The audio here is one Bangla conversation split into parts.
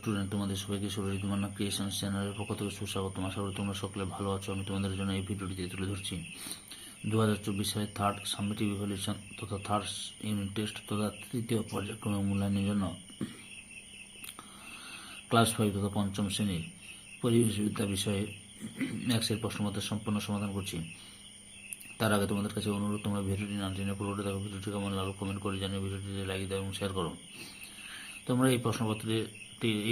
স্টুডেন্ট, তোমাদের সবাইকে ঋতুমান্না ক্রিয়েশন চ্যানেলের পক্ষ থেকে সুস্বাগতম। আশা করি তোমরা সকলে ভালো আছো। আমি তোমাদের জন্য এই ভিডিওটিতে তুলে ধরছি 2024 সালের থার্ড সামেটিভ ইভ্যালুয়েশন তথা থার্ড ইউনিট টেস্ট তথা তৃতীয় পর্যায়ক্রমিক মূল্যায়নের জন্য ক্লাস 5 তথা পঞ্চম শ্রেণীর পরিবেশবিদ্যা বিষয়ে ম্যাথসের প্রশ্নপত্রের সম্পূর্ণ সমাধান করছি। তার আগে তোমাদের কাছে অনুরোধ, তোমরা ভিডিওটি না টেনে পুরোটা দেখো। ভিডিওটি কেমন লাগলো কমেন্ট করে জানিয়ে ভিডিওটিতে লাইক দাও এবং শেয়ার করো। তোমরা এই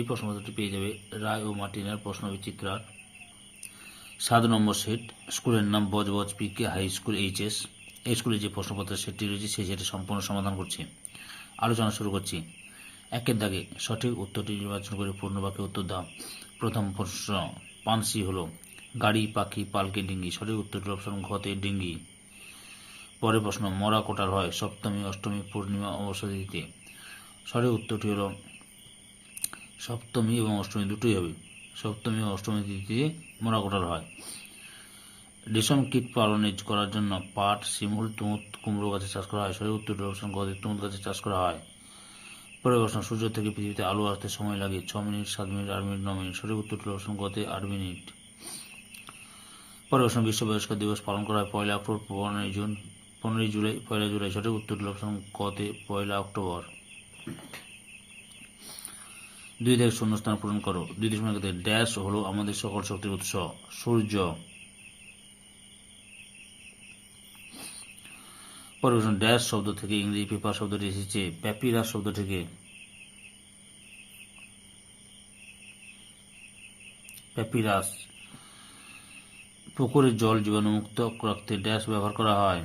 প্রশ্নপত্রটি পেয়ে যাবে রায় ও মার্টিনের প্রশ্নবিচিত্রার 7 নম্বর সেট। স্কুলের নাম বজবজ পিকে হাই স্কুল এইচএস। এই স্কুলে যে প্রশ্নপত্রের সেটটি রয়েছে সেই সেটে সম্পূর্ণ সমাধান করছি। আলোচনা শুরু করছি। 1-এর দাগে সঠিক উত্তরটি নির্বাচন করে পূর্ণ বাক্যে উত্তর দাও। প্রথম প্রশ্ন, পানসি হলো গাড়ি, পাখি, পালকে, ডিঙ্গি। সঠিক উত্তরটি অপশন ঘতে ডিঙ্গি। পরের প্রশ্ন, মরা কোটাল হয় সপ্তমী, অষ্টমী, পূর্ণিমা, অমাবস্যা তিথিতে। সঠিক উত্তরটি হলো সপ্তমী এবং অষ্টমী দুটোই হবে। সপ্তমী ও অষ্টমী তিথিতে মরা কোটাল হয়। রেশম কীট পালনে করার জন্য পাট, শিমুল, তুঁত, কুমড়ো গাছে চাষ করা হয়। সঠিক উত্তরটি অপশন গদে তুঁত গাছে চাষ করা হয়। পরের প্রশ্ন, সূর্য থেকে পৃথিবীতে আলো আসতে সময় লাগে 6 মিনিট, 7 মিনিট, 8 মিনিট, 9 মিনিট। সঠিক উত্তরটি অপশন গতে 8 মিনিট। পরের প্রশ্ন, বিশ্ব বয়স্ক দিবস পালন করা হয় 1 অক্টোবর, 15 জুলাই, 1 জুলাই। সঠিক উত্তরটি অপশন গতে 1 অক্টোবর। 2 থেকে শূন্যস্থান পূরণ করো। 2 ড্যাশ হলো আমাদের সকল শক্তির উৎস, সূর্য। পরের প্রশ্ন, ড্যাশ শব্দ থেকে ইংরেজি পেপার শব্দটি এসেছে। প্যাপিরাস শব্দ থেকে। প্যাপিরাস। পুকুরের জল জীবাণুমুক্ত রাখতে ড্যাশ ব্যবহার করা হয়।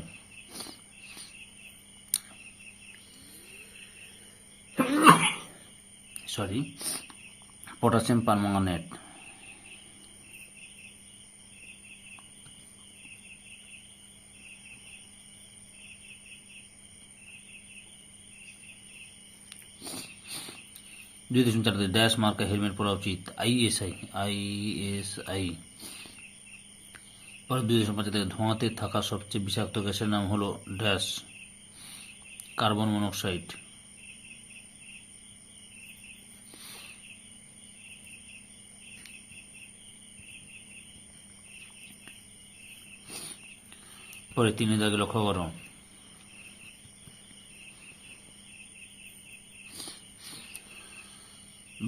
Potassium permanganate. ড্যাশ মার্কা হেলমেট পরা উচিত, আইএসআই। পরে 2.5 ধোঁয়াতে থাকা সবচেয়ে বিষাক্ত গ্যাসের নাম হলো ড্যাশ, কার্বন মনোক্সাইড। পরে 3 দাগে লক্ষ্য করো।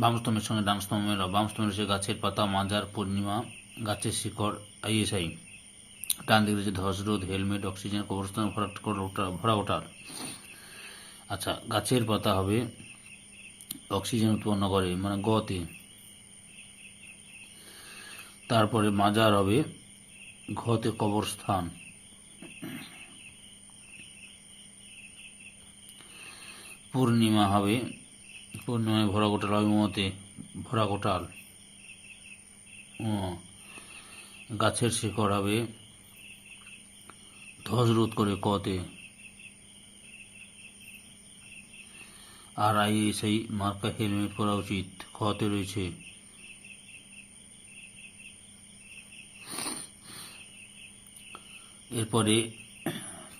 বাম স্তম্ভের সঙ্গে ডান স্তম্ভ মেলাও। বাম স্তম্ভে রয়েছে গাছের পাতা, মাজার, পূর্ণিমা, গাছের শিকড়, আইএসআই। ডান দিকে রয়েছে ধস রোধ, হেলমেট, অক্সিজেন, কবরস্থান, ভরা ওঠার। আচ্ছা, গাছের পাতা হবে অক্সিজেন উৎপন্ন করে, মানে গতে। তারপরে মাজার হবে ঘতে, কবরস্থান। পূর্ণিমা হবে, পূর্ণিমায় ভরা কোটাল হবে মতে, ভরা কোটাল। গাছের শিকড় হবে ধস রোধ করে, কতে। আর আইএসআই মার্কা হেলমেট পরা উচিত, খতে রয়েছে। এরপরে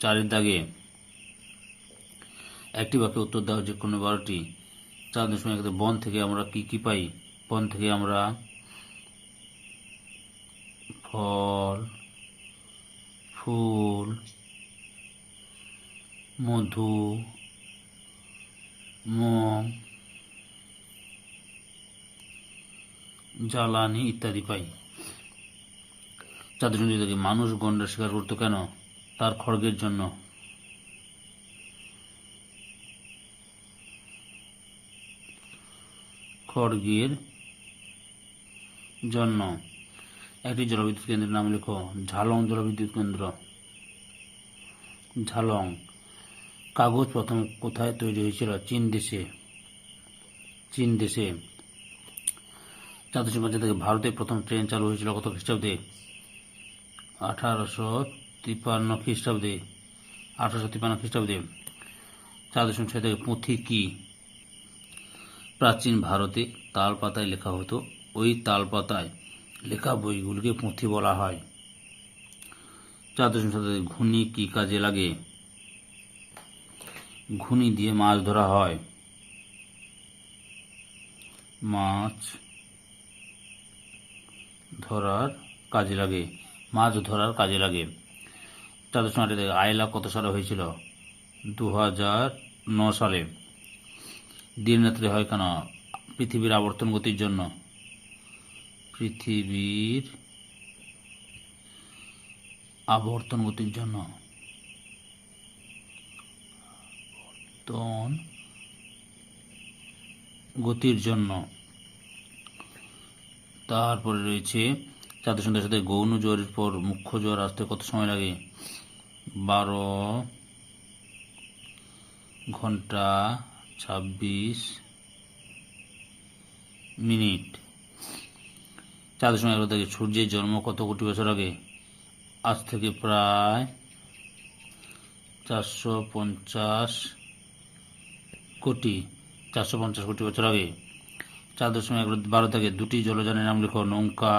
4-এর দাগে একটি বাক্যে উত্তর দেওয়া যে কোনো 12টি। 4.1 বন থেকে আমরা কি পাই? বন থেকে আমরা ফল, ফুল, মধু, মোম, জ্বালানি ইত্যাদি পাই। 4.2 থেকে মানুষ গন্ডার শিকার করতো কেন? তার খড়গের জন্য। খড়গের জন্য। একটি জলবিদ্যুৎ কেন্দ্রের নাম লেখো। ঝালং জলবিদ্যুৎ কেন্দ্র, ঝালং। কাগজ প্রথম কোথায় তৈরি হয়েছিল? চীন দেশে। 4.5 থেকে ভারতে প্রথম ট্রেন চালু হয়েছিল কত খ্রিস্টাব্দে? 1853 খ্রিস্টাব্দে। 4.6 থেকে পুঁথি কি? প্রাচীন ভারতে তাল পাতায় লেখা হতো, ওই তাল পাতায় লেখা বইগুলিকে পুঁথি বলা হয়। 4.7 থেকে ঘুনি কি কাজে লাগে? ঘুনি দিয়ে মাছ ধরা হয়। মাছ ধরার কাজে লাগে। মাছ ধরার কাজে লাগে। 4.8 থেকে আয়লা কত সালে হয়েছিল? 2009 সালে। দিন রাত্রি হয় কেন? পৃথিবীর আবর্তন গতির জন্য। পৃথিবীর আবর্তন গতির জন্য। গতির জন্য। তারপরে রয়েছে 4.10 সাথে গৌণ জোয়ারের পর মুখ্য জোয়ার আসতে কত সময় লাগে? 12 ঘন্টা 26 মিনিট। 4.11 থেকে সূর্যের জন্ম কত কোটি বছর আগে? আজ থেকে প্রায় 450 কোটি বছর আগে। 4.12 থেকে দুটি জলযানের নাম লেখো। নৌকা,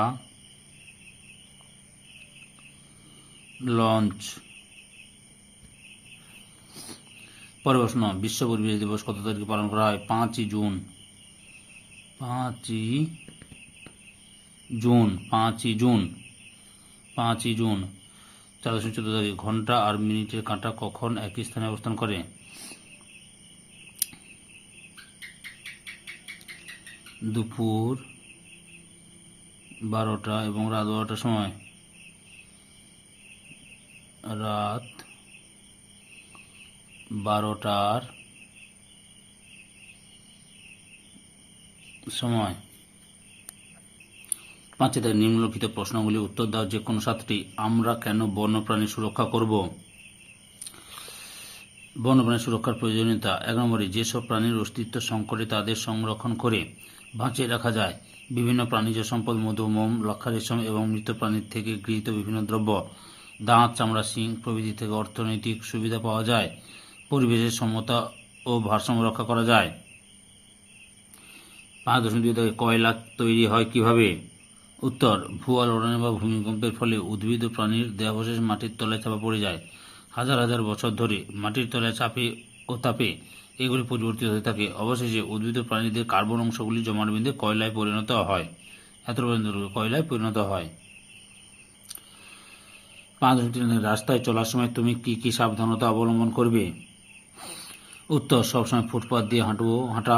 লঞ্চ। পরের প্রশ্ন, বিশ্ব পরিবেশ দিবস কত তারিখে পালন করা হয়? 5ই জুন। 4.14 তারিখে ঘন্টা আর মিনিটের কাঁটা কখন একই স্থানে অবস্থান করে? দুপুর 12টা এবং রাত 12টার সময়। রাত 12টার সময়। 5 থেকে নিম্নলিখিত প্রশ্নগুলি উত্তর দাও যে কোনো 7টি। আমরা কেন বন্যপ্রাণী সুরক্ষা করব? বন্যপ্রাণী সুরক্ষার প্রয়োজনীয়তা। 1 নম্বরে, যেসব প্রাণীর অস্তিত্ব সংকটে তাদের সংরক্ষণ করে বাঁচিয়ে রাখা যায়। বিভিন্ন প্রাণীজ সম্পদ, মধু, মোম, লক্ষা, রেশম এবং মৃত প্রাণীর থেকে গৃহীত বিভিন্ন দ্রব্য, দাঁত, চামড়া, শিং প্রভৃতি থেকে অর্থনৈতিক সুবিধা পাওয়া যায়। পরিবেশের সমতা ও ভারসাম্য রক্ষা করা যায়। 5.2 থেকে কয়লা তৈরি হয় কিভাবে? উত্তর, ভূ-আলোড়নে বা ভূমিকম্পের ফলে উদ্ভিদ ও প্রাণীর দেহাবশেষ মাটির তলায় চাপা পড়ে যায়। হাজার হাজার বছর ধরে মাটির তলায় চাপে ও তাপে এগুলি পরিবর্তিত হতে থাকে। অবশেষে উদ্ভিদ ও প্রাণীদের কার্বন অংশগুলি জমাট বেঁধে কয়লায় পরিণত হয়। এত পর্যন্ত কয়লায় পরিণত হয়। 5.3 রাস্তায় চলার সময় তুমি কি কি সাবধানতা অবলম্বন করবে? উত্তর, সবসময় ফুটপাত দিয়ে হাঁটা।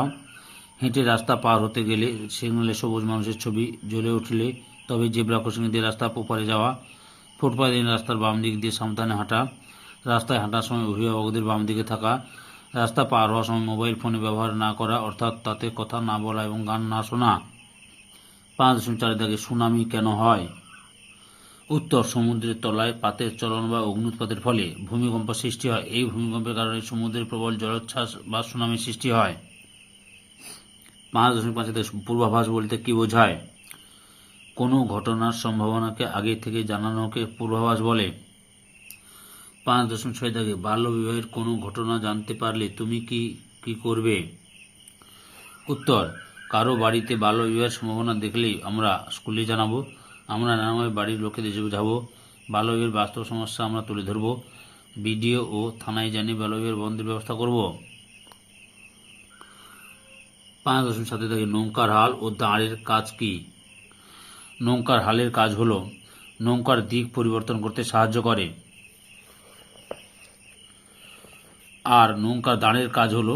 হেঁটে রাস্তা পার হতে গেলে সিগন্যালে সবুজ মানুষের ছবি জ্বলে উঠলে তবে জেব্রা ক্রসিং দিয়ে রাস্তা ওপারে যাওয়া। ফুটপাতে রাস্তার বাম দিক দিয়ে সাবধানে হাঁটা। রাস্তায় হাঁটার সময় অভিভাবকদের বাম দিকে থাকা। রাস্তা পার হওয়ার সময় মোবাইল ফোনে ব্যবহার না করা, অর্থাৎ তাতে কথা না বলা এবং গান না শোনা। 5.4 থেকে সুনামি কেন হয়? উত্তর, সমুদ্রের তলায় পাতের চলন বা অগ্ন্যুৎপাতের ফলে ভূমিকম্প সৃষ্টি হয়। এই ভূমিকম্পের কারণে সমুদ্রের প্রবল জলোচ্ছ্বাস বা সুনামির সৃষ্টি হয়। 5.5 থেকে পূর্বাভাস বলতে কি বোঝায়? কোনো ঘটনার সম্ভাবনাকে আগে থেকে জানানোকে পূর্বাভাস বলে। 5.6 থেকে বাল্য বিবাহের কোনো ঘটনা জানতে পারলে তুমি কি করবে? উত্তর, কারো বাড়িতে বাল্য বিবাহের সম্ভাবনা দেখলেই আমরা স্কুলে জানাবো। আমরা নানাভাবে বাড়ির লোকেদের বোঝাবো। বাল্য বিবাহের বাস্তব সমস্যা আমরা তুলে ধরব। বিডিও ও থানায় জানিয়ে বাল্য বিবাহের বন্ধের ব্যবস্থা করব। 5.7 থেকে নৌকার হাল ও দাঁড়ের কাজ কি? নৌকার হালের কাজ হলো নৌকার দিক পরিবর্তন করতে সাহায্য করে। আর নৌকার দাঁড়ের কাজ হলো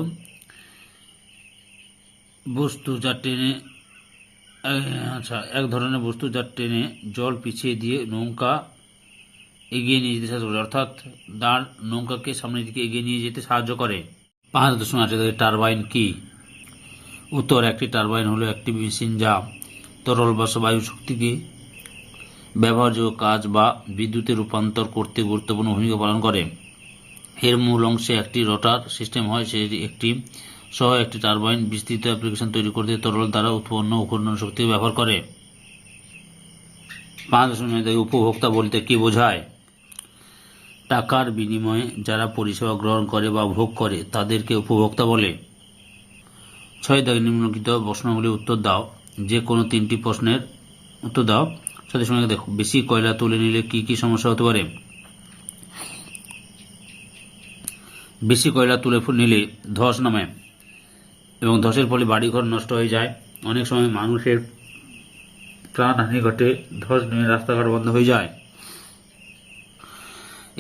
এক ধরনের বস্তু যা টেনে জল পিছিয়ে দিয়ে নৌকা এগিয়ে নিয়ে যেতে সাহায্য করে, অর্থাৎ দাঁড় নৌকাকে সামনের দিকে এগিয়ে নিয়ে যেতে সাহায্য করে। 5.8 থেকে টারবাইন কি? উত্তর, একটি টারবাইন হলো একটি মেশিন যা তরল বা বায়ু শক্তিকে ব্যবহারযোগ্য কাজ বা বিদ্যুতে রূপান্তর করতে গুরুত্বপূর্ণ ভূমিকা পালন করে। এর মূল অংশে একটি রটার সিস্টেম হয়। সেটি একটি টারবাইন বিস্তৃত অ্যাপ্লিকেশন তৈরি করতে তরল দ্বারা উৎপন্ন ঘূর্ণন শক্তি ব্যবহার করে। 5.9 থেকে উপভোক্তা বলতে কি বোঝায়? টাকার বিনিময়ে যারা পরিষেবা গ্রহণ করে বা ভোগ করে তাদেরকে উপভোক্তা বলে। 6 থেকে নিম্নলিখিত প্রশ্নগুলি উত্তর দাও। যে কোনো 3টি প্রশ্নের উত্তর দাও। সাথে সঙ্গে দেখো, বেশি কয়লা তুলে নিলে কি কি সমস্যা হতে পারে? বেশি কয়লা তুলে নিলে ধস নামে এবং ধসের ফলে বাড়িঘর নষ্ট হয়ে যায়। অনেক সময় মানুষের প্রাণহানি ঘটে, ধস নেমে রাস্তাঘাট বন্ধ হয়ে যায়।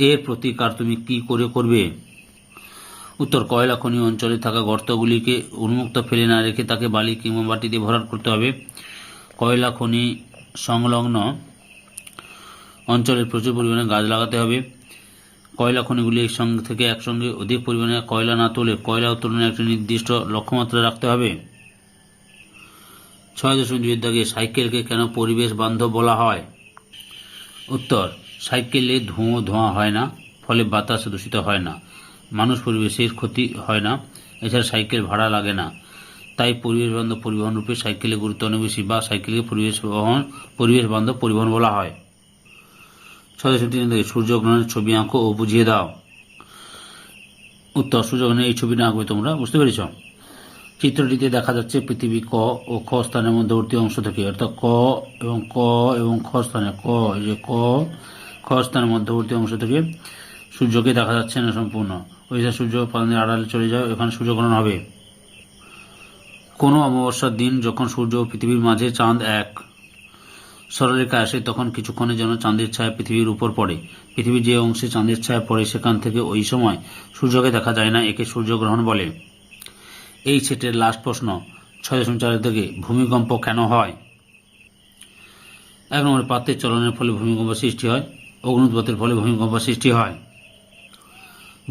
এর প্রতিকার তুমি কি করে করবে? উত্তর, কয়লা খনি অঞ্চলে থাকা গর্তগুলিকে উন্মুক্ত ফেলে না রেখে তাকে বালি কিংবা মাটি দিয়ে ভরাট করতে হবে। কয়লা খনি সংলগ্ন অঞ্চলে প্রচুর পরিমাণে গাছ লাগাতে হবে। কয়লা খনিগুলি একসঙ্গে অধিক পরিমাণে কয়লা না তোলে কয়লা উত্তোলনের একটি নির্দিষ্ট লক্ষ্যমাত্রা রাখতে হবে। 6.2 দাগে সাইকেলকে কেন পরিবেশ বান্ধব বলা হয়? উত্তর, সাইকেলে ধোঁয়া হয় না, ফলে বাতাস দূষিত হয় না, মানুষ পরিবেশের ক্ষতি হয় না, এছাড়া সাইকেল ভাড়া লাগে না। তাই পরিবেশ বান্ধব পরিবহন রূপে সাইকেলের গুরুত্ব অনেক বেশি, বা সাইকেলকে পরিবেশ বান্ধব পরিবহন বলা হয়। 6.3 দাগে সূর্যগ্রহণের ছবি আঁকো ও বুঝিয়ে দাও। উত্তর, সূর্যগ্রহণের এই ছবিটা আঁকবে তোমরা, বুঝতে পেরেছ? চিত্রটিতে দেখা যাচ্ছে পৃথিবী ক ও খ স্থানের মধ্যবর্তী অংশ থেকে, অর্থাৎ ক এবং খ স্থানে খ স্থানের মধ্যবর্তী অংশ থেকে সূর্যকে দেখা যাচ্ছে না সম্পূর্ণ। ওই যে সূর্য পানের আড়ালে চলে যায়, এখানে সূর্যগ্রহণ হবে। কোনো অমাবস্যার দিন যখন সূর্য ও পৃথিবীর মাঝে চাঁদ এক সরলরেখা আসে, তখন কিছুক্ষণের জন্য চাঁদের ছায়া পৃথিবীর উপর পড়ে। পৃথিবীর যে অংশে চাঁদের ছায়া পড়ে সেখান থেকে ওই সময় সূর্যকে দেখা যায় না, একে সূর্যগ্রহণ বলে। এই সেটের লাস্ট প্রশ্ন 6.4 থেকে ভূমিকম্প কেন হয়? 1 নম্বর, পাতের চলনের ফলে ভূমিকম্প সৃষ্টি হয়। অগ্নুৎপাতের ফলে ভূমিকম্প সৃষ্টি হয়।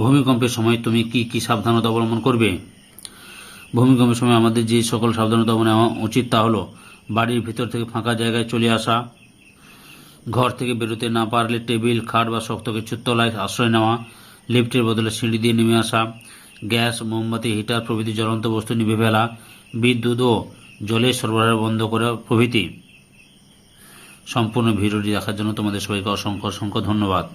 ভূমিকম্পের সময় তুমি কি কি সাবধানতা অবলম্বন করবে? ভূমিকম্পের সময় আমাদের যে সকল সাবধানতা নেওয়া উচিত তা হলো: বাড়ির ভিতর থেকে ফাঁকা জায়গায় চলে আসা, ঘর থেকে বেরোতে না পারলে টেবিল, খাট বা শক্ত কিছুর তলায় আশ্রয় নেওয়া, লিফটের বদলে সিঁড়ি দিয়ে নেমে আসা, গ্যাস, মোমবাতি, হিটার প্রভৃতি জ্বলন্ত বস্তু নিভে ফেলা, বিদ্যুৎ ও জলের সরবরাহ বন্ধ করা প্রভৃতি। সম্পূর্ণ ভিডিওটি দেখার জন্য তোমাদের সবাইকে অসংখ্য ধন্যবাদ।